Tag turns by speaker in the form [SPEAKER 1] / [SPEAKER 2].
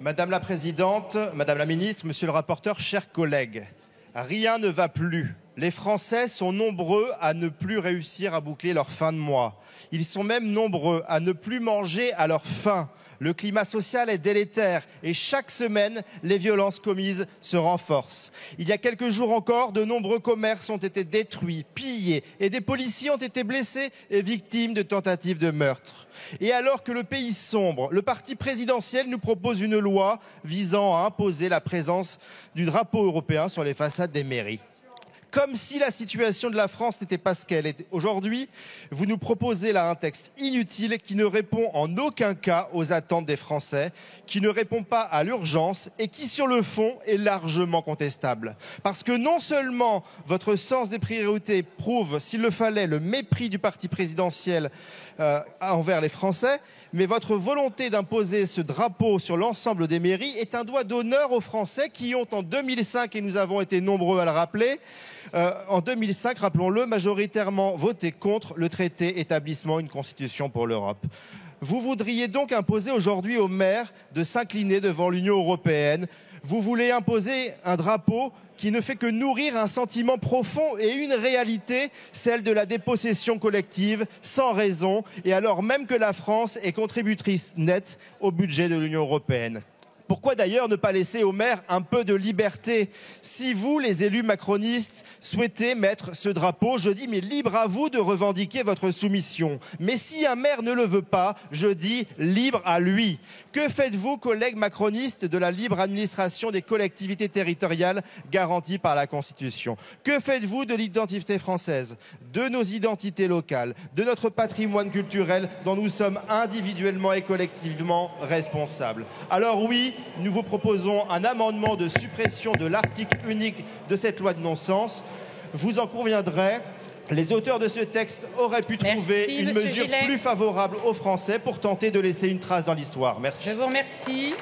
[SPEAKER 1] Madame la Présidente, Madame la Ministre, Monsieur le rapporteur, chers collègues, rien ne va plus. Les Français sont nombreux à ne plus réussir à boucler leur fin de mois. Ils sont même nombreux à ne plus manger à leur faim. Le climat social est délétère et chaque semaine, les violences commises se renforcent. Il y a quelques jours encore, de nombreux commerces ont été détruits, pillés et des policiers ont été blessés et victimes de tentatives de meurtre. Et alors que le pays sombre, le parti présidentiel nous propose une loi visant à imposer la présence du drapeau européen sur les façades des mairies. Comme si la situation de la France n'était pas ce qu'elle est aujourd'hui, vous nous proposez là un texte inutile qui ne répond en aucun cas aux attentes des Français, qui ne répond pas à l'urgence et qui, sur le fond, est largement contestable. Parce que non seulement votre sens des priorités prouve, s'il le fallait, le mépris du parti présidentiel envers les Français, mais votre volonté d'imposer ce drapeau sur l'ensemble des mairies est un doigt d'honneur aux Français qui ont en 2005, et nous avons été nombreux à le rappeler, en 2005, rappelons-le, majoritairement voté contre le traité établissant une constitution pour l'Europe. Vous voudriez donc imposer aujourd'hui aux maires de s'incliner devant l'Union européenne. Vous voulez imposer un drapeau qui ne fait que nourrir un sentiment profond et une réalité, celle de la dépossession collective, sans raison, et alors même que la France est contributrice nette au budget de l'Union européenne. Pourquoi d'ailleurs ne pas laisser aux maires un peu de liberté? Si vous, les élus macronistes, souhaitez mettre ce drapeau, je dis, mais libre à vous de revendiquer votre soumission. Mais si un maire ne le veut pas, je dis, libre à lui. Que faites-vous, collègues macronistes, de la libre administration des collectivités territoriales garantie par la Constitution? Que faites-vous de l'identité française, de nos identités locales, de notre patrimoine culturel dont nous sommes individuellement et collectivement responsables? Alors oui, nous vous proposons un amendement de suppression de l'article unique de cette loi de non-sens. Vous en conviendrez, les auteurs de ce texte auraient pu trouver une mesure plus favorable aux Français pour tenter de laisser une trace dans l'histoire. Merci.
[SPEAKER 2] Je vous remercie.